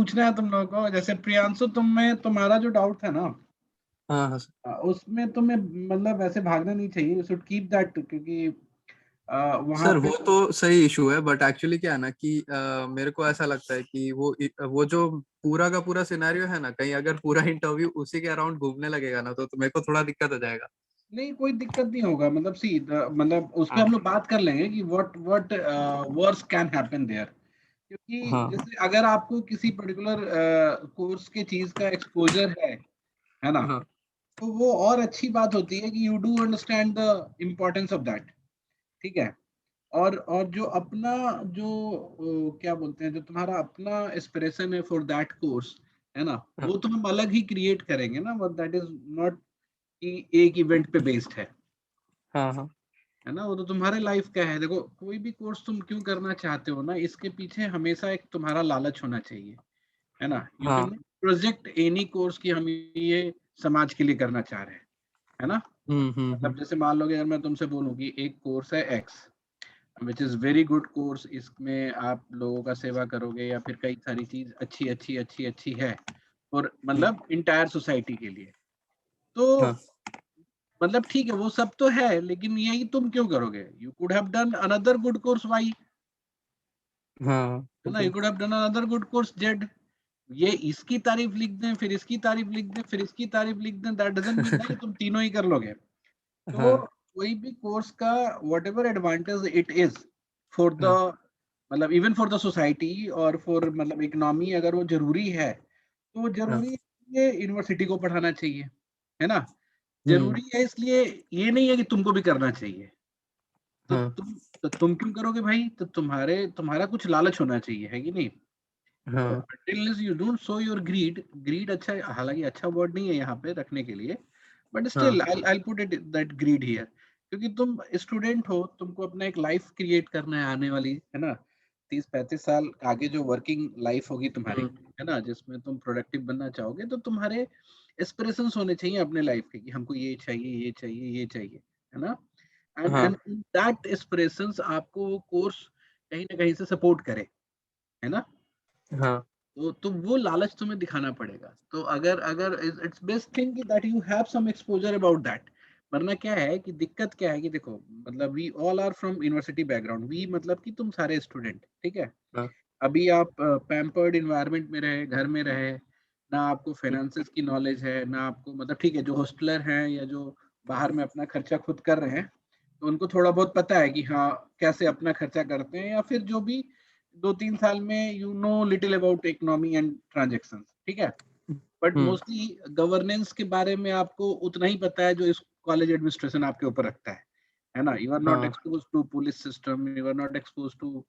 पूछना है तुम लोगों को, जैसे प्रियांशु तुम्हें तुम्हारा जो डाउट था ना, हाँ हाँ उसमें तुम्हें मतलब वैसे भागना नहीं चाहिए, यू शुड कीप दैट, क्योंकि वहां सर, पे वो तो सही इशू है, बट एक्चुअली क्या है ना कि मेरे को ऐसा लगता है कि वो जो पूरा का पूरा सिनेरियो है ना, कहीं अगर पूरा इंटरव्यू उसी के अराउंड घूमने लगेगा ना, तो मेरे को थोड़ा दिक्कत हो जाएगा। नहीं, कोई दिक्कत नहीं होगा, मतलब सी मतलब उस पे हाँ हम लोग बात कर लेंगे कि what worse can happen there, क्योंकि हाँ जैसे अगर आपको किसी पर्टिकुलर कोर्स के चीज का एक्सपोजर है ना, हाँ तो वो और अच्छी बात होती है कि you do understand the importance of that, ठीक है। और जो अपना जो क्या बोलते हैं, जो तुम्हारा अपना एस्पिरेशन है फॉर दैट कोर्स, है ना, हाँ वो तो हम अलग ही क्रिएट करेंगे ना, बट दैट इज नॉट कि एक इवेंट पे बेस्ड हाँ हाँ है ना, वो तो तुम्हारे लाइफ का है। देखो, कोई भी कोर्स तुम क्यों करना चाहते हो ना, इसके पीछे हमेशा एक तुम्हारा लालच होना चाहिए, है ना। यू कैन हाँ। नॉट प्रोजेक्ट एनी कोर्स की हम ये समाज के लिए करना चाह रहे हैं, है ना। मतलब जैसे मान लो कि अगर मैं तुमसे बोलूं कि एक कोर्स है x, which is very good course, इसमें आप लोगों का सेवा करोगे या फिर कई सारी चीज अच्छी अच्छी अच्छी अच्छी है, और हम्म, मतलब इंटायर सोसाइटी के लिए, तो हाँ मतलब ठीक है, वो सब तो है, लेकिन यही तुम क्यों करोगे? You could have done another good course Y, हाँ। है ना, you okay. Could have done another good course Z. ये इसकी तारीफ लिख दें, फिर इसकी तारीफ लिख दें, फिर इसकी तारीफ लिख दें, दैट डजंट मीन ना कि तुम तीनों ही कर लोगे। तो हाँ कोई भी कोर्स का what ever advantage it is for the, हाँ मतलब इवन फॉर द सोसाइटी और फॉर मतलब इकोनॉमी, अगर वो जरूरी है तो वो हाँ। जरूरी है, यूनिवर्सिटी को पढ़ाना चाहिए, है ना। हम्म। जरूरी है इसलिए ये नहीं है कि तुमको भी करना चाहिए। तो हाँ तुम क्यों करोगे भाई? तो तुम्हारा कुछ लालच होना चाहिए, है कि नहीं? तो हाँ until you don't show your greed अच्छा, हालांकि अच्छा वर्ड नहीं है यहाँ पे रखने के लिए, बट हाँ still I'll put it that greed here, क्योंकि तुम स्टूडेंट हो, तुमको अपना एक लाइफ क्रिएट करना है आने वाली, है ना, 30-35 साल आगे जो वर्किंग लाइफ होगी तुम्हारी, हम्म है ना, जिसमें तुम प्रोडक्टिव बनना चाहोगे, तो तुम्हारे एस्पिरेशंस होने चाहिए अपने लाइफ के कि हमको ये चाहिए, ये चाहिए, ये चाहिए, है ना। एंड हाँ दैट एस्पिरेशंस आपको वो कोर्स कहीं ना कहीं से सपोर्ट करे, है ना। हाँ तो वो लालच तुम्हें दिखाना पड़ेगा। तो अगर अगर it's best thing that you have some exposure about that. वरना क्या है कि दिक्कत क्या है कि देखो, मतलब we all are from university background, we मतलब कि तुम सारे स्टूडेंट, ठीक है। हाँ। अभी आप पैम्पर्ड इन्वायरमेंट में रहे, घर में रहे, ना आपको फाइनेंसेस की नॉलेज है, ना आपको, मतलब ठीक है, जो हॉस्टलर हैं या जो बाहर में अपना खर्चा खुद कर रहे हैं, तो उनको थोड़ा बहुत पता है कि हाँ कैसे अपना खर्चा करते हैं, या फिर जो भी 2-3 साल में you know little about economy and transaction, ठीक है। But hmm. मोस्टली गवर्नेंस के बारे में आपको उतना ही पता है जो इस कॉलेज एडमिनिस्ट्रेशन आपके ऊपर रखता है ना। यू आर नॉट हाँ expose to police system, you are not expose to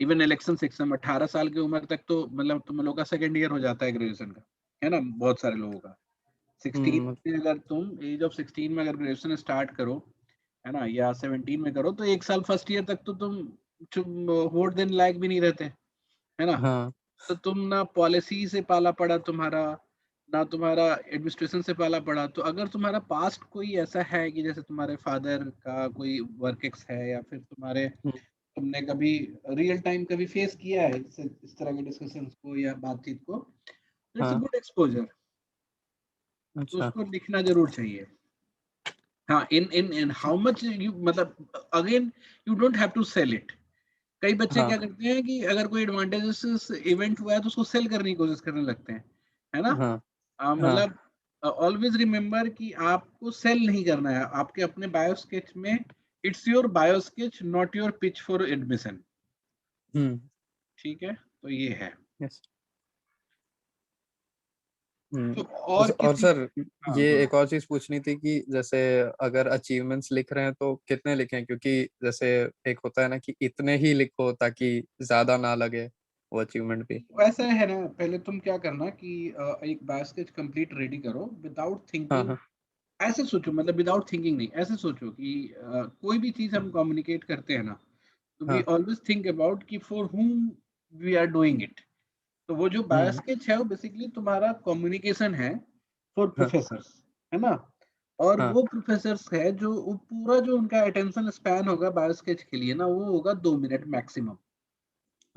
even election system. 18 साल की उम्र तक तो मतलब तुम लोग का सेकेंड ईयर हो जाता है ग्रेजुएशन का, है ना, बहुत सारे लोगों का। 16 हम्म। में अगर तुम एज ऑफ 16 में अगर ग्रेजुएशन स्टार्ट करो, है ना, या 17 में करो, तो एक साल फर्स्ट ईयर तक तो तुम वोट देने लायक भी नहीं रहते, है ना। हाँ तो तुम ना पॉलिसी से पाला पड़ा तुम्हारा, ना तुम्हारा एडमिनिस्ट्रेशन से पाला पड़ा। तो अगर तुम्हारा पास्ट कोई ऐसा है कि जैसे तुम्हारे फादर का कोई वर्क एक्स है, या फिर हम्म, तुमने कभी रियल टाइम कभी फेस किया है इस तरह के डिस्कशंस को या बातचीत को, इट्स अ हाँ। Good exposure. तो अच्छा। उसको लिखना जरूर चाहिए। हाँ, इन हाउ मच यू, मतलब again, you don't have to sell it. कई बच्चे क्या हाँ करते हैं कि अगर कोई एडवांटेजेस इवेंट हुआ है तो उसको सेल करने की कोशिश करने लगते हैं, है ना। हाँ हाँ मतलब ऑलवेज रिमेम्बर कि आपको सेल नहीं करना है आपके अपने बायो स्केच में। It's your bio sketch, not your pitch for admission, hmm. ठीक है। तो ये है। यस। तो और और किसी, सर, हाँ ये बोलो। एक और चीज पूछनी थी कि जैसे अगर अचीवमेंट्स लिख रहे हैं तो कितने लिखें, क्योंकि जैसे एक होता है ना कि इतने ही लिखो ताकि ज्यादा ना लगे वो अचीवमेंट भी। वैसा है ना, पहले तुम क्या करना कि एक बायो स्केच कंप्लीट रेडी करो विदाउट हाँ थिंकिंग। हाँ ऐसे सोचो, मतलब विदाउट थिंकिंग नहीं, ऐसे सोचो कि कोई भी चीज हम कम्युनिकेट करते हैं ना, तो वी हाँ। ऑलवेज थिंक अबाउट कि for whom we are doing it. तो वो जो बायो हम्म। स्केच है वो बेसिकली तुम्हारा कम्युनिकेशन है फॉर हाँ प्रोफेसर्स, है ना। और हाँ। वो प्रोफेसर्स है जो वो पूरा जो उनका अटेंशन स्पैन होगा बायो स्केच के लिए ना, वो होगा 2 मिनट मैक्सिमम,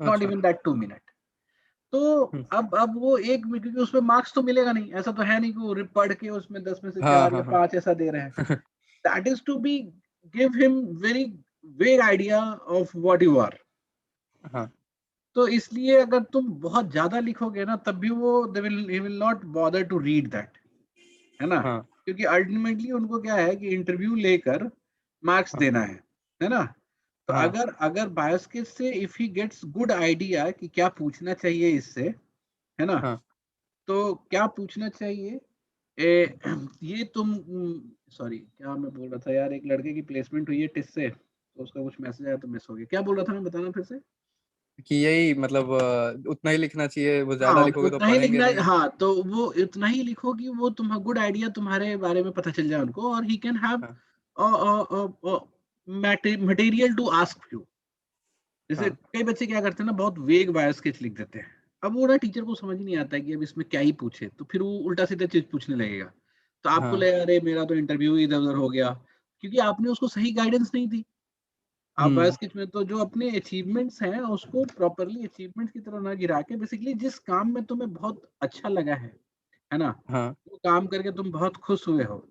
नॉट अच्छा। Even that 2 minute. तो हम्म, अब वो एक में, क्योंकि उसमें मार्क्स तो मिलेगा नहीं, ऐसा तो है नहीं कि वो पढ़ के उसमें 10 में से हाँ 4 या हाँ हाँ 5 ऐसा दे रहे हैं। That is to be give him very vague idea of what you are. हाँ तो इसलिए अगर तुम बहुत ज्यादा लिखोगे ना, तब भी वो they will he will not bother to read that, है ना? हाँ क्योंकि अल्टीमेटली उनको क्या है कि इंटरव्यू लेकर मार्क्स हाँ देना है ना? तो हाँ अगर अगर बायोस्किल से if he gets good idea कि क्या पूछना चाहिए इससे, है ना? हाँ तो क्या पूछना चाहिए? ए, ये तुम सॉरी, क्या मैं बोल रहा था यार, एक लड़के की प्लेसमेंट हुई है टिस से, तो उसका कुछ मैसेज आया तो मिस हो गया। क्या बोल रहा था मैं, बताना फिर से। कि यही मतलब उतना ही लिखना चाहिए, वो ज्यादा हाँ, लिखोगे तो उतना ही पढ़ेंगे लिखना है। नहीं। हाँ, तो वो इतना ही लिखो कि वो तुम गुड आइडिया तुम्हारे बारे में पता चल जाए उनको, और ही कैन हैव हाँ मटेरियल टू आस्क यू। जैसे हाँ कई बच्चे क्या करते हैं ना, बहुत वेग बायो स्केच लिख देते हैं। अब वो ना टीचर को समझ नहीं आता है कि अब इसमें क्या ही पूछे, तो फिर वो उल्टा सीधा चीज पूछने लगेगा। तो आपको हाँ लगेगा अरे मेरा तो इंटरव्यू इधर उधर हो गया, क्योंकि आपने उसको सही गाइडेंस नहीं दी। आप बायो हम्म स्केच में तो जो अपने अचीवमेंट्स हैं उसको प्रॉपरली अचीवमेंट्स की तरह ना गिरा के, बेसिकली जिस काम में तुम्हें बहुत अच्छा लगा है ना? हाँ वो काम करके तुम बहुत खुश हुए हो,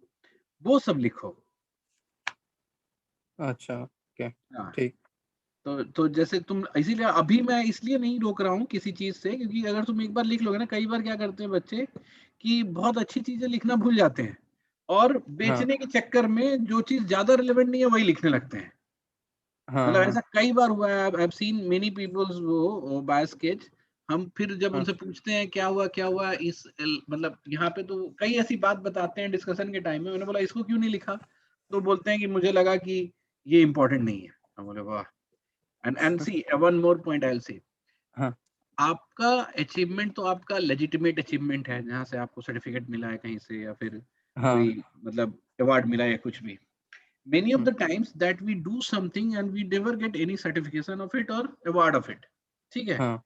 वो सब लिखो। अच्छा ओके हाँ, ठीक। तो जैसे तुम, इसीलिए अभी मैं इसलिए नहीं रोक रहा हूँ किसी चीज से, क्योंकि अगर तुम एक बार लिख लोगे ना, कई बार क्या करते हैं बच्चे कि बहुत अच्छी चीजें लिखना भूल जाते हैं, और हाँ बेचने के चक्कर में जो चीज ज्यादा रिलेवेंट नहीं है वही लिखने लगते हैं। हाँ मतलब हाँ ऐसा कई बार हुआ है, I have seen many peoples वो बाय स्केच। हम फिर जब हाँ उनसे पूछते हैं क्या हुआ इस मतलब यहाँ पे, तो कई ऐसी बात बताते हैं डिस्कशन के टाइम में। मैंने बोला इसको क्यों नहीं लिखा? तो बोलते हैं कि मुझे लगा कि ये इंपॉर्टेंट नहीं है। हम बोले वाह। And see one more point I will say, हाँ आपका अचीवमेंट तो आपका लेजिटिमेट अचीवमेंट है, जहाँ से आपको सर्टिफिकेट मिला है कहीं से, या फिर हाँ कोई मतलब अवार्ड मिला है या कुछ भी। many of hmm, the times that we do something and we never get any certification of it or award of it, ठीक है? हाँ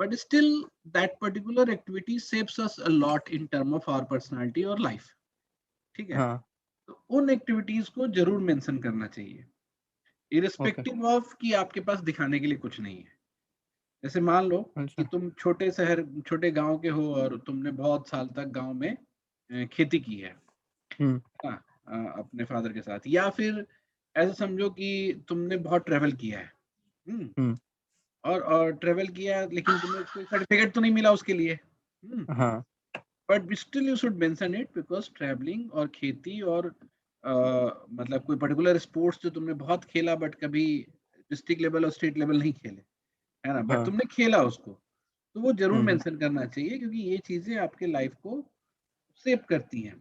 But still that particular activity shapes us a lot in term of our personality or life, ठीक है? हाँ तो उन activities को जरूर मेंशन करना चाहिए, ओके इरिस्पेक्टिव ऑफ कि आपके पास दिखाने के लिए कुछ नहीं है। जैसे मान लो कि अच्छा तुम छोटे शहर छोटे गांव के हो, और तुमने बहुत साल तक गांव में खेती की है हम्म ना? अपने फादर के साथ, या फिर ऐसा समझो कि तुमने बहुत ट्रेवल किया है। हम्म, हम्म और ट्रेवल किया, लेकिन तुम्हें कोई सर्टिफिकेट तो नहीं मिला उसके लिए। हाँ but still you should mention it, because travelling और खेती और मतलब कोई पर्टिकुलर स्पोर्ट्स जो तुमने बहुत खेला, बट कभी डिस्ट्रिक्ट लेवल और स्टेट लेवल नहीं खेले, है ना? बट हाँ तुमने खेला उसको, तो वो जरूर हम्म। मेंशन करना चाहिए, क्योंकि ये चीजें आपके लाइफ को शेप करती हैं।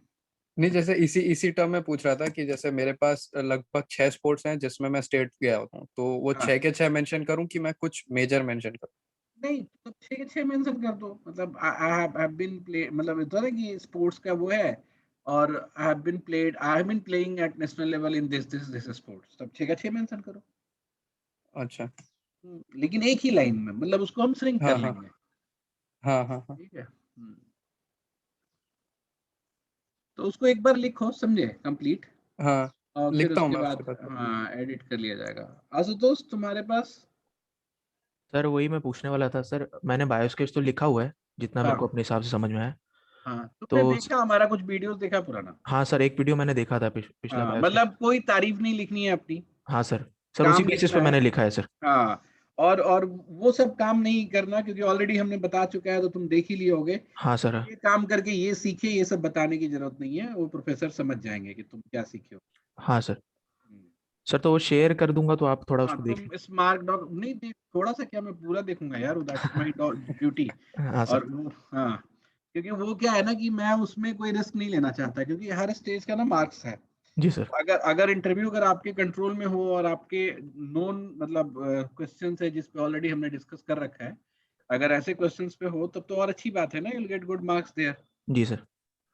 नहीं, जैसे इसी इसी टर्म में पूछ रहा था कि जैसे मेरे पास लगभग 6 स्पोर्ट्स हैं जिसमें मैं स्टेट गया हूँ, तो वो हाँ, 6 के 6 मेंशन करूँ कि मैं कुछ मेजर मेंशन करूँ? नहीं तो 6 के 6 मेंशन कर दो। मतलब आई हैव बीन प्ले, मतलब होता है ना कि स्पोर्ट्स का वो है, और I have been playing at national level in this sports, तब 6 का 6 मेंशन करो। अच्छा लेकिन एक ही लाइन में, मतलब उसको हम श्रिंक कर हाँ हाँ लेंगे। हाँ हाँ हाँ ठीक है। तो उसको एक बार लिखो, समझे, कंप्लीट, हाँ और फिर लिखता हूँ उसके मैं उसके बाद बाद। हाँ एडिट कर लिया जाएगा। आशुतोष तुम्हारे पास? सर वही मैं पूछने वाला था सर, मैंने बायोस्केच तो लिखा हुआ है जितना मेरे को हाँ अपने हिसाब से समझ में आया। हाँ, तुमने तो देखा हमारा कुछ वीडियोस देखा पुराना? हाँ सर, एक वीडियो मैंने देखा था पिछला हाँ, बायोस्केच। मतलब कोई तारीफ नहीं लिखनी है अपनी, हाँ सर। सर उसी काम बेसिस लिखना पे है। मैंने लिखा है सर। हाँ, और वो सब काम नहीं करना, क्योंकि ऑलरेडी हमने बता चुका है, तो तुम देख ही लिए होगे। हाँ सर। ये काम करके ये सीखे, ये सब बताने की जरूरत नहीं है, वो प्रोफेसर समझ जाएंगे कि तुम क्या सीखे हो। हाँ सर। हम्म। सर तो वो शेयर कर दूंगा तो आप थोड़ा हाँ, उसको देख तुम स्मार्ट डॉग नहीं देख, थोड़ा सा क्या, मैं पूरा देखूंगा यार, दैट इज माय ड्यूटी। लीजिए। हाँ सर। और वो हाँ, क्योंकि वो क्या है ना कि मैं उसमें कोई रिस्क नहीं लेना चाहता, क्योंकि हर स्टेज का ना मार्क्स है। जी सर। अगर अगर इंटरव्यू अगर आपके कंट्रोल में हो, और आपके नोन मतलब क्वेश्चंस है जिस पे ऑलरेडी हमने डिस्कस कर रखा है, अगर ऐसे क्वेश्चंस पे हो, तब तो और अच्छी बात है ना, you get good marks there, जी सर।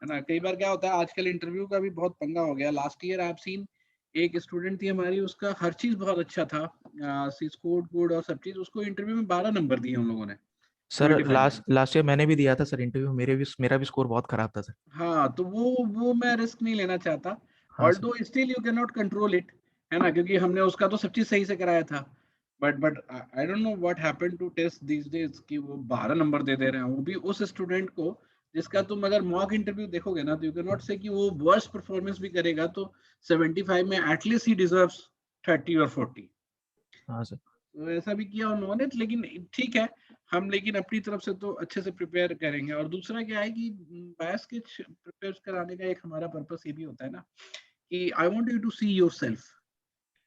है ना? कई बार क्या होता है, आजकल इंटरव्यू का भी बहुत पंगा हो गया। लास्ट ईयर आप सीन, एक स्टूडेंट थी हमारी, उसका हर चीज बहुत अच्छा था, सी स्कोर्ड गुड और सब चीज, उसको इंटरव्यू में 12 नंबर दिए हम लोगों ने सर 75 में। लास्ट लास्ट ईयर मैंने भी दिया था सर इंटरव्यू, मेरा भी स्कोर बहुत खराब था सर। हाँ, तो वो मैं रिस्क नहीं लेना चाहता। हाँ sir. Although still you can not control it, है ना? क्योंकि हमने उसका तो सब चीज सही से कराया था। But I don't know what happened to test these days कि वो 12 नंबर दे रहे हैं, वो भी उस स्टूडेंट को जिसका तुम अगर मॉक इंटरव्यू देखोगे ना तो यू कैन नॉट से कि वो वर्स्ट परफॉर्मेंस भी करेगा तो 75 में एटलीस्ट ही डिजर्व्स 30 और 40। हाँ सर। तो ऐसा भी किया उन्होंने, लेकिन ठीक है, हम लेकिन अपनी तरफ से तो अच्छे से प्रिपेयर करेंगे। और दूसरा क्या है कि बायस के प्रिपेयर कराने का एक हमारा पर्पस ये भी होता है ना कि I want you to see yourself,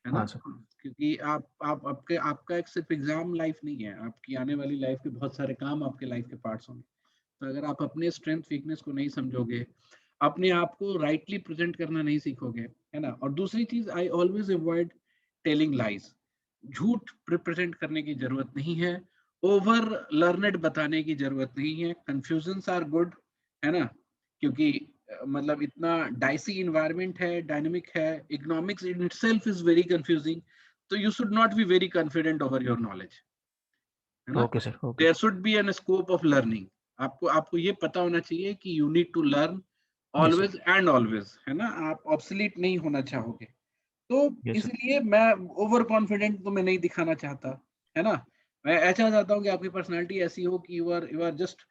है ना, हाँ सर। क्योंकि आप आपका एक सिर्फ एग्जाम लाइफ नहीं है, आपकी आने वाली लाइफ के बहुत सारे काम आपके लाइफ के पार्ट्स होंगे। तो अगर आप अपने स्ट्रेंथ वीकनेस को नहीं समझोगे, अपने आप को राइटली प्रेजेंट करना नहीं सीखोगे, है ना। और दूसरी चीज, I always avoid telling lies. झूठ रिप्रेजेंट करने की जरूरत नहीं है, ओवर लर्नेड बताने की जरूरत नहीं है। कंफ्यूजन्स आर गुड, है ना, क्योंकि मतलब इतना डाइसी इन्वायरमेंट है, डायनेमिक है, economics in itself is very confusing. तो you should not be very confident over your knowledge, है ना। Okay sir. Okay. There should be an scope of learning. आपको आपको ये पता होना चाहिए कि you need to learn yes sir. Always and always, है ना। आप ऑब्सोलीट नहीं होना चाहोगे। तो यस सर। इसलिए मैं ओवर कॉन्फिडेंट तो मैं नहीं दिखाना चाहता, है ना। मैं ऐसा चाहता हूँ कि आपकी पर्सनालिटी ऐसी हो कि you are just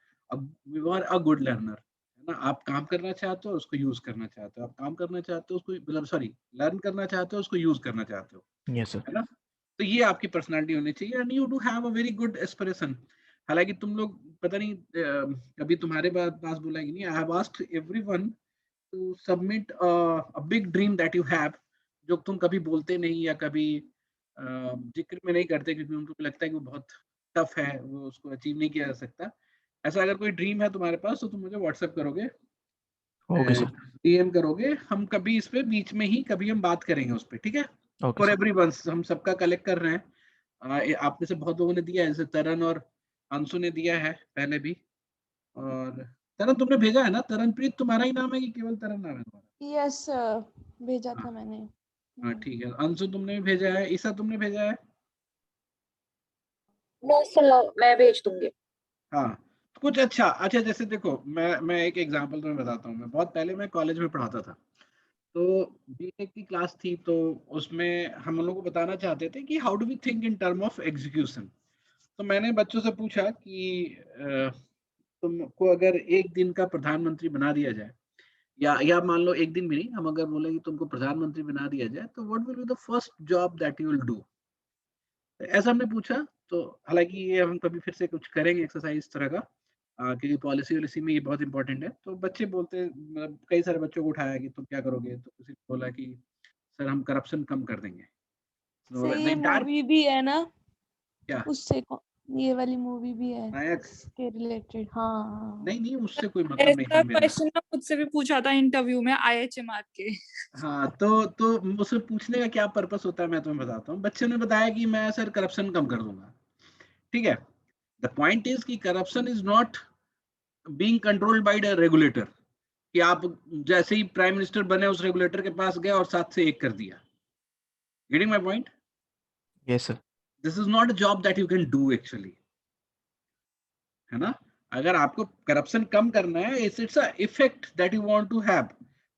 you are a good learner, है ना। आप काम करना चाहते हो, उसको यूज करना चाहते हो, आप काम करना चाहते हो उसको, मतलब सॉरी, लर्न करना चाहते हो, उसको यूज करना चाहते हो, यस सर। है ना। तो ये आपकी पर्सनालिटी होनी चाहिए and you do have a very good aspiration. हालांकि तुम लोग पता नहीं कभी तुम्हारे पास बोला है कि नहीं, I have asked everyone to submit a big dream that you have, जो तुम कभी बोलते नहीं या कभी जिक्र में नहीं करते क्योंकि उनको लगता है कि वो बहुत टफ है, वो उसको अचीव नहीं किया जा सकता। ऐसा अगर कोई ड्रीम है तुम्हारे पास तो तुम मुझे व्हाट्सएप करोगे, ओके सर। डीएम करोगे, हम कभी इस पे बीच में ही कभी हम बात करेंगे उस पे, ठीक है। Okay for sir. एवरीवन हम सबका कलेक्ट कर रहे हैं। आप में से बहुत लोगों ने दिया है, जैसे तरन और अंशु ने दिया है पहले भी। और तरन तुमने भेजा है ना, तरनप्रीत तुम्हारा ही नाम है कि केवल तरन नाम है तुम्हारा? यस भेजा हाँ था मैंने। हाँ ठीक है। अंशु तुमने भी भेजा है, ईसा तुमने भेजा है? नो सर, मैं भेज दूंगी। हाँ, तो कुछ अच्छा अच्छा, जैसे देखो मैं एक एग्जांपल तुम्हें बताता हूँ। मैं बहुत पहले मैं कॉलेज में पढ़ाता था, तो बीटेक की क्लास थी, तो उसमें हम लोगों को बताना चाहते थे कि how do we think in term of execution. तो मैंने बच्चों से पूछा कि तुमको अगर एक दिन का प्रधानमंत्री बना दिया जाए, या मान लो एक दिन भी नहीं, हम अगर बोले कि तुमको प्रधानमंत्री बना दिया जाए, तो what will be the first job that you will do. ऐसा हमने पूछा। तो हालांकि ये हम कभी फिर से कुछ करेंगे एक्सरसाइज इस तरह का, क्योंकि पॉलिसी वॉलिसी में ये बहुत इंपॉर्टेंट है। तो बच्चे बोलते, मतलब कई सारे बच्चों को उठाया कि तुम क्या करोगे, तो किसी ने बोला कि सर हम करप्शन कम कर देंगे। से द ये इंटायर मूवी भी है ना, क्या ये वाली मूवी भी है नायक? इसके रिलेटेड। हाँ नहीं नहीं, उससे कोई मतलब नहीं ऐसा है मेरा। क्वेश्चन ना मुझसे भी पूछा था इंटरव्यू में IHMR के। हाँ, तो मुझसे पूछने का क्या पर्पस होता है मैं तुम्हें बताता हूँ। बच्चे ने बताया कि मैं सर करप्शन कम कर दूंगा। ठीक है, द पॉइंट इज कि corruption is not being controlled by the regulator, कि आप जैसे ही प्राइम मिनिस्टर बने उस रेगुलेटर के पास गए और 7 से 1 कर दिया। Getting my point? Yes sir. This is not a job that you can do actually, है ना। अगर आपको करप्शन कम करना है, it's a effect that you want to have,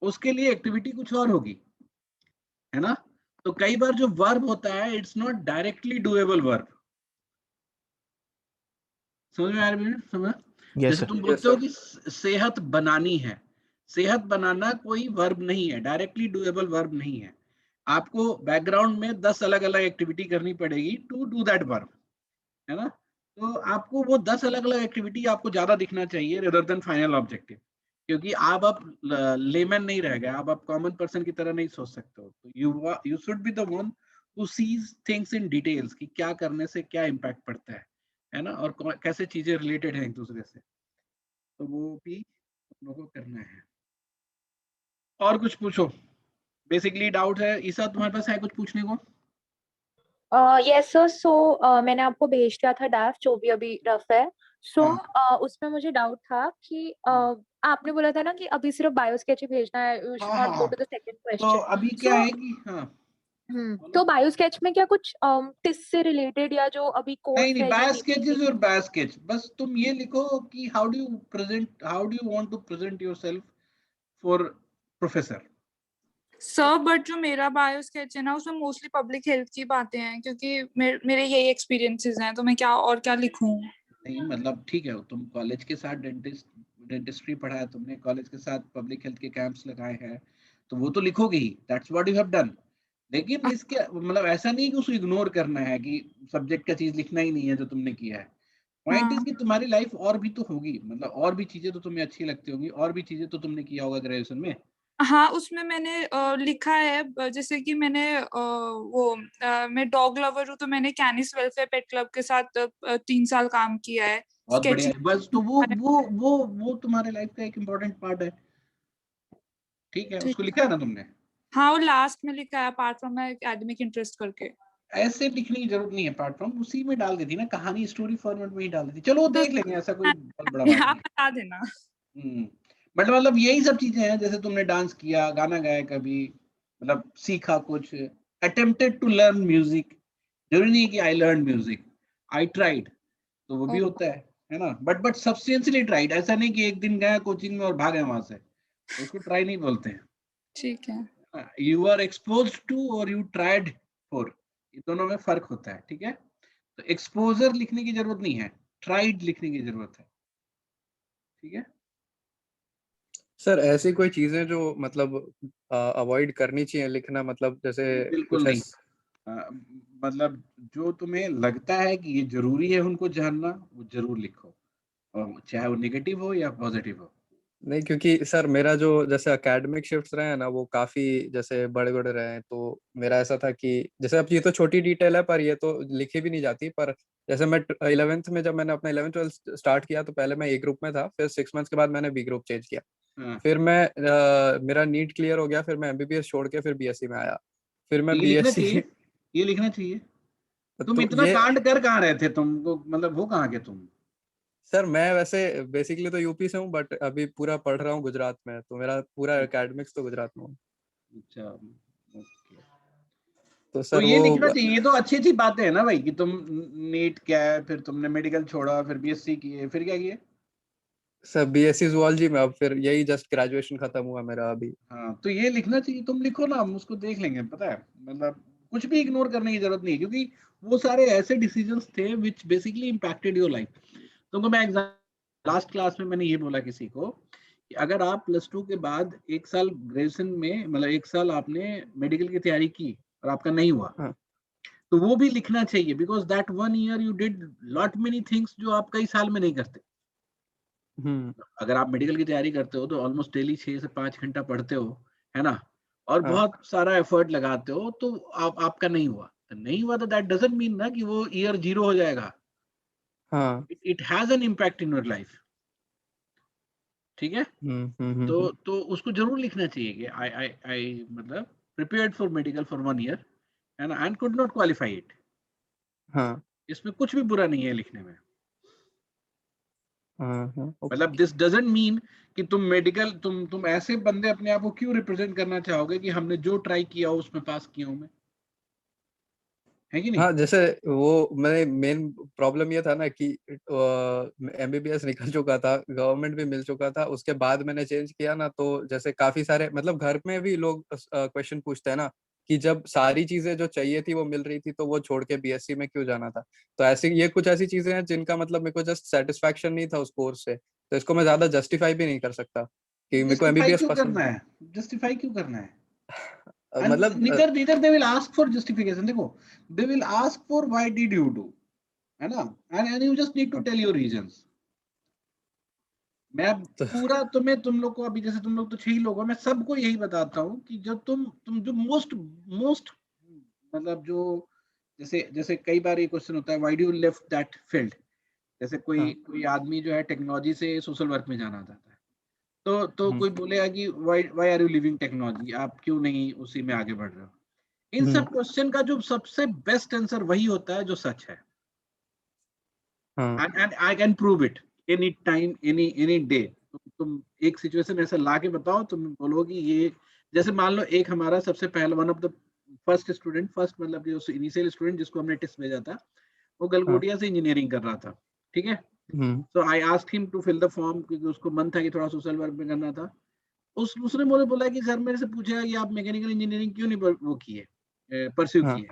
उसके लिए एक्टिविटी कुछ और होगी, है ना। तो कई बार जो वर्ब होता है, it's not directly doable verb. समझ में आ रही है? समझ? यस जैसे सर। तुम बोलते हो कि सेहत बनानी है, सेहत बनाना कोई वर्ब नहीं है, डायरेक्टली डूएबल वर्ब नहीं है। आपको बैकग्राउंड में 10 अलग अलग एक्टिविटी करनी पड़ेगी टू डू दैट वर्ब, है ना। तो आपको वो 10 अलग अलग एक्टिविटी आपको ज्यादा दिखना चाहिए रेदर देन फाइनल ऑब्जेक्टिव, क्योंकि आप लेमैन नहीं रह गए, आप कॉमन पर्सन की तरह नहीं सोच सकते हो। तो you should be the one who seize things in details, कि क्या करने से क्या इम्पैक्ट पड़ता है ना, और कैसे चीजें रिलेटेड हैं एक दूसरे से। तो वो भी हम लोगों को करना है। और कुछ पूछो, बेसिकली डाउट है। ईसा तुम्हारे पास है कुछ पूछने को? यस सर, सो मैंने आपको भेज दिया था ड्राफ्ट जो भी अभी रफ है। सो हाँ उसमें मुझे डाउट था कि आपने बोला था ना कि अभी सिर्फ बायोस्केच ही भेजना है, यू शुड हाँ नॉट गो हाँ, टू द सेकंड तो क्वेश्चन। अभी क्या सो है कि हाँ बोलो। तो बायोस्केच में क्या कुछ टिस से रिलेटेड या जो अभी नहीं कोर्स नहीं, है जो बायो पीपीटी। स्केचेस और बायो स्केच, बस तुम ये लिखो कि how do you want to present yourself for professor. Sir but जो मेरा बायो स्केच है ना उसमें मोस्टली पब्लिक हेल्थ की बातें हैं, क्योंकि मेरे यही एक्सपीरियंसेस हैं, तो मैं क्या लिखूं? नहीं मतलब ठीक है, तुम कॉलेज के साथ डेंटिस्ट्री पढ़ा है तुमने, कॉलेज के साथ पब्लिक हेल्थ के कैंप्स लगाए हैं, तो वो तो लिखोगे ही, that's what you have done. लेकिन इसके मतलब ऐसा नहीं कि उसको इग्नोर करना है कि सब्जेक्ट का चीज लिखना ही नहीं है जो तुमने किया है। पॉइंट इज हाँ कि तुम्हारी लाइफ और भी तो होगी, मतलब और भी चीजें तो तुम्हें अच्छी लगती होंगी, और भी चीजें तो तुमने किया होगा ग्रेजुएशन में। हाँ, उसमें मैंने लिखा है जैसे कि मैंने मैं डॉग लवर हूँ, तो मैंने कैनिस वेलफेयर पेट क्लब के साथ 3 साल काम किया है। बहुत बढ़िया स्केचिंग। है, बस तो वो तुम्हारे लाइफ का एक इम्पोर्टेंट पार्ट है। ठीक है, ठीक उसको लिखा है। है ना तुमने। हाँ, वो लास्ट में लिखा है, apart from my academic interest करके। ऐसे लिखने की जरूरत नहीं है, पार्ट फ्रॉम उसी में डाल देती ना, कहानी स्टोरी फॉर्मेट में ही डाल देती, चलो वो तो देख लेंगे, ऐसा कोई बहुत बड़ा बात आप नहीं बता देना। है। बट मतलब यही सब चीजें हैं, जैसे तुमने डांस किया, गाना गाया कभी, मतलब सीखा कुछ, अटेम्प्टेड टू लर्न म्यूजिक, जरूरी नहीं है कि I learn music, I tried, तो वो भी ओ, होता है ना। बट सब्सटेंशियली ट्राइड, ऐसा नहीं कि एक दिन गया कोचिंग में और भागे वहां से, तो उसको ट्राई नहीं बोलते हैं। ठीक है। यू आर एक्सपोज टू और यू ट्राइड फॉर, ये दोनों में फर्क होता है, ठीक है। तो एक्सपोजर लिखने की जरूरत नहीं है, ट्राइड लिखने की जरूरत है, ठीक है। सर ऐसी कोई चीजें जो मतलब अवॉइड करनी चाहिए लिखना, मतलब जैसे बिल्कुल कुछ नहीं। ऐस अ, मतलब जो तुम्हें लगता है कि ये जरूरी है उनको जानना, वो जरूर लिखो, और चाहे वो नेगेटिव हो या पॉजिटिव हो। नहीं, क्योंकि सर मेरा जो जैसे एकेडमिक शिफ्ट्स रहे हैं ना वो काफी जैसे बड़े बड़े रहे हैं, तो मेरा ऐसा था कि जैसे अब ये तो छोटी डिटेल है पर ये तो लिखी भी नहीं जाती, पर जैसे मैं 11th में जब मैंने अपना 11th 12th स्टार्ट किया तो पहले मैं ए ग्रुप में था, फिर 6 months के बाद मैंने बी ग्रुप चेंज किया, हाँ, फिर मैं मेरा नीट क्लियर हो गया, फिर मैं एमबीबीएस छोड़ के फिर बीएससी में आया, फिर तो मैं ये लिखना बीएससी चाहिए, ये लिखना चाहिए। तुम तो इतना ये कांड कर कहाँ रहे थे, तुमको मतलब वो कहाँ के तुम। सर मैं वैसे बेसिकली तो यूपी से हूँ, बट अभी पूरा पढ़ रहा हूँ गुजरात में, तो मेरा पूरा एकेडमिक्स तो गुजरात में हूँ। अच्छा, ओके। तो तो सर ये वो लिखना चाहिए, ये तो अच्छी अच्छी बातें है ना भाई, कि तुम नीट क्या है, फिर तुमने मेडिकल छोड़ा, फिर बीएससी किए, फिर क्या किए। सर बीएससी जुआलजी में, अब फिर यही जस्ट ग्रेजुएशन खत्म हुआ मेरा अभी। हाँ, तो ये लिखना चाहिए, तुम लिखो ना, हम उसको देख लेंगे, पता है, मतलब कुछ भी इग्नोर करने की जरूरत नहीं है, क्योंकि वो सारे ऐसे डिसीजंस थे which basically impacted your life. तुमको मैं एग्जाम लास्ट क्लास में मैंने ये बोला किसी को कि अगर आप +2 के बाद 1 साल ग्रेजुएशन में, मतलब 1 साल आपने मेडिकल की तैयारी की और आपका नहीं हुआ, हाँ। तो वो भी लिखना चाहिए, because that 1 year you did lot many things जो आप कई साल में नहीं करते। हम्म। अगर आप मेडिकल की तैयारी करते हो तो ऑलमोस्ट डेली 6 से 5 घंटा पढ़ते हो, है ना, और हाँ। बहुत सारा एफर्ट लगाते हो, तो आपका नहीं हुआ, तो नहीं हुआ, तो दैट डजंट मीन ना कि वो ईयर 0 हो जाएगा। हाँ। It has an impact in your life, ठीक है। तो उसको जरूर लिखना चाहिए कि आई मतलब prepared for medical for 1 year, है ना, and could not qualify it. हाँ। इसमें कुछ भी बुरा नहीं है लिखने में। हाँ। हाँ। मतलब दिस डजंट मीन कि तुम मेडिकल, तुम ऐसे बंदे अपने आप को क्यों रिप्रेजेंट करना चाहोगे कि हमने जो ट्राई किया हो उसमें पास किया हूं मैं, है कि नहीं। हाँ, जैसे वो मेरे मेन प्रॉब्लम ये था ना कि एमबीबीएस निकल चुका था, गवर्नमेंट भी मिल चुका था, उसके बाद मैंने चेंज किया ना, तो जैसे काफी सारे मतलब घर में भी लोग क्वेश्चन पूछते हैं ना कि जब सारी चीजें जो चाहिए थी वो मिल रही थी तो वो छोड़ के बीएससी में क्यों जाना था। तो ऐसी ये कुछ ऐसी चीजें हैं जिनका मतलब मेरे को जस्ट सेटिस्फैक्शन नहीं था उस कोर्स से, तो इसको मैं ज्यादा जस्टिफाई भी नहीं कर सकता कि मेरे को जस्टिफाई एमबीबीएस क्यों पसंद। करना है, जस्टिफाई क्यों करना है। And मतलब neither they will ask for justification, देखो, they will ask for why did you do, है ना, and you just need to tell your reasons। मैं तो, पूरा तुम लोग को अभी, जैसे तुम लोग तो 6 ही लोग हो, मैं सबको यही बताता हूँ कि जब तुम जो मोस्ट मोस्ट मतलब जो, जैसे जैसे कई बार ये क्वेश्चन होता है, why do you left that field. जैसे कोई हाँ। कोई आदमी जो है टेक्नोलॉजी से सोशल वर्क में जाना चाहता है, तो हम्म। कोई बोलेगा कि why why are you living technology, आप क्यों नहीं उसी में आगे बढ़ रहे हो। इन हम्म। सब क्वेश्चन का जो सबसे बेस्ट आंसर वही होता है जो सच है, हाँ। and I can prove it any time, any day। तुम एक सिचुएशन ऐसा ला के बताओ, तुम बोलोगे ये, जैसे मान लो एक हमारा सबसे पहला one of the first student, first मतलब जो इनिशियल स्टूडेंट जिसको हमने टेस्ट भेजा था, वो हाँ। गलगोटिया से इंजीनियरिंग कर रहा था, ठीक है। Hmm. So I asked him to fill the form, क्योंकि उसको मन था कि थोड़ा सोशल वर्क में करना था। उसने मुझे बोला कि सर मेरे से पूछा कि आप मैकेनिकल इंजीनियरिंग क्यों नहीं वो किए, परस्यू हाँ। किए।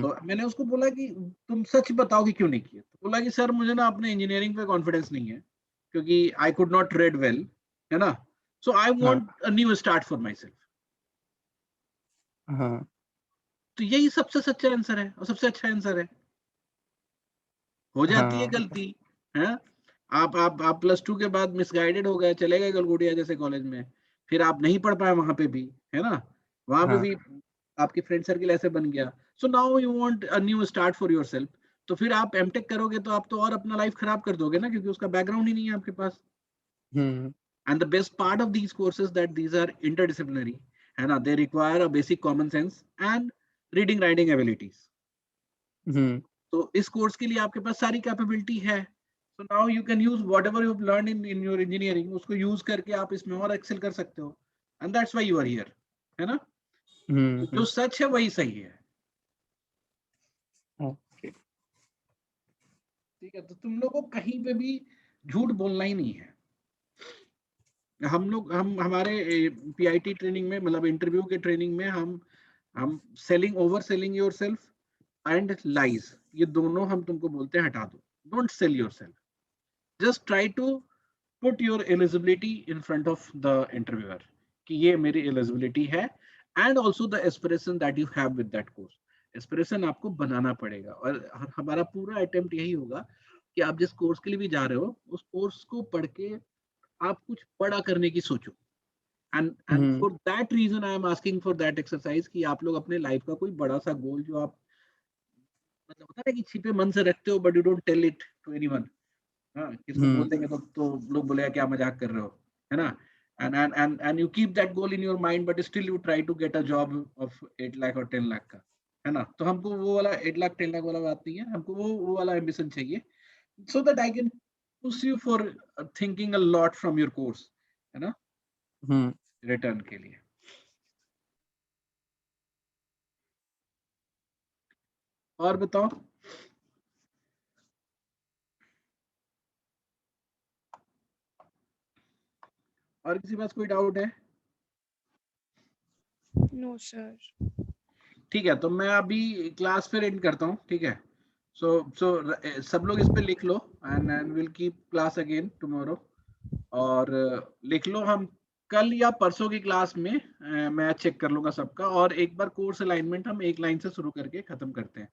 तो मैंने उसको बोला कि तुम सच बताओ कि क्यों नहीं किए। तो बोला कि सर मुझे ना अपने इंजीनियरिंग पे कॉन्फिडेंस नहीं है, क्योंकि I could not read well, है ना, so I want a new start for myself. हाँ। तो यही सबसे सच्चा आंसर है और सबसे अच्छा आंसर है। हो जाती है हाँ। गलती, है। आप +2 के बाद मिसगाइडेड हो गए, चले गए गलगोटिया जैसे कॉलेज में, फिर आप नहीं पढ़ पाए वहां पे भी, है ना, वहां पे हाँ। भी आपकी फ्रेंड सर्किल ऐसे बन गया। So now you want a new start for yourself. तो फिर आप एमटेक करोगे तो आप तो और अपना लाइफ खराब कर दोगे ना, क्योंकि उसका बैकग्राउंड ही नहीं है आपके पास। And the best part of these courses that these are interdisciplinary, है ना, they require a basic common sense and reading writing abilities. तो इस कोर्स के लिए आपके पास सारी कैपेबिलिटी है। So now you can use whatever you've learned in your engineering, उसको यूज करके आप इसमें और एक्सेल कर सकते हो, and that's why you are here, है ना। जो सच है वही सही है। ओके। ठीक है, तो तुम लोगों को कहीं पे भी झूठ बोलना ही नहीं है। हम हमारे पीआईटी ट्रेनिंग में, मतलब इंटरव्यू के ट्रेनिंग में, हम selling, over selling yourself and lies, ये दोनों हम तुमको बोलते हैं हटा दो। Don't sell yourself, just try to put your eligibility in front of the interviewer कि ये मेरी एलिजिबिलिटी है, and also the aspiration that you have with that course. Aspiration आपको बनाना पड़ेगा, और हमारा पूरा अटेम्प्ट यही होगा कि आप जिस कोर्स के लिए भी जा रहे हो, उस कोर्स को पढ़ के आप कुछ बड़ा करने की सोचो। And for that reason I am asking for that exercise कि आप लोग अपने लाइफ का कोई बड़ा सा गोल जो आप, मतलब होता है कि छिपे मन से रखते हो, but you don't tell it to anyone. हाँ, किसको बोल देंगे तो लोग बोलेगा क्या मजाक कर रहे हो, है ना। and you keep that goal in your mind, but still you try to get a job of 8 lakh और 10 लाख का, है ना। तो हमको वो वाला 8 लाख 10 लाख वाला बात नहीं है, हमको वो वाला एम्बिशन चाहिए, so that I can push you for thinking a lot from your course, है ना, रिटर्न के लिए। और बताओ, और किसी पास कोई डाउट है? No sir. ठीक है, तो मैं अभी क्लास फिर एंड करता हूँ, ठीक है। सो सब लोग इस पे लिख लो, and will keep class again tomorrow. और लिख लो, हम कल या परसों की क्लास में मैं चेक कर लूंगा सबका, और एक बार कोर्स अलाइनमेंट हम एक लाइन से शुरू करके खत्म करते हैं।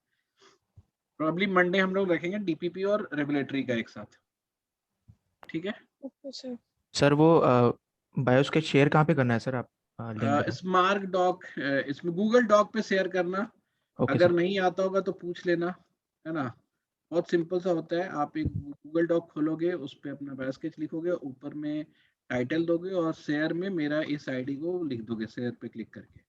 प्रॉब्ली मंडे हम लोग रखेंगे डीपीपी और रेगुलेटरी का एक साथ, ठीक है। Okay sir. सर वो बायोस्केच शेयर कहाँ पे करना है सर? आप लिंक स्मार्ट डॉक, इसमें गूगल डॉक पे शेयर करना। ओके अगर सर। नहीं आता होगा तो पूछ लेना, है ना। बहुत सिंपल सा होता है, आप एक गूगल डॉक खोलोगे, उस पे अपना बायोस्केच लिखोगे, ऊपर में टाइटल दोगे, और शेयर में मेरा इस आईडी को लिख दोगे, शेयर पे क्लिक करके।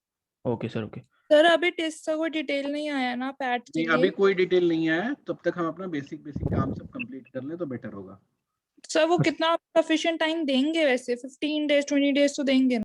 Okay sir. ओके सर अभी टेस्ट का कोई डिटेल नहीं आया ना पैट के नहीं, लिए? अभी कोई डिटेल नहीं आया है, तब तक हम अपना बेसिक काम सब कंप्लीट कर लें तो बेटर होगा। सर वो कितना सफिशिएंट टाइम देंगे वैसे? 15 डेज 20 डेज तो देंगे ना?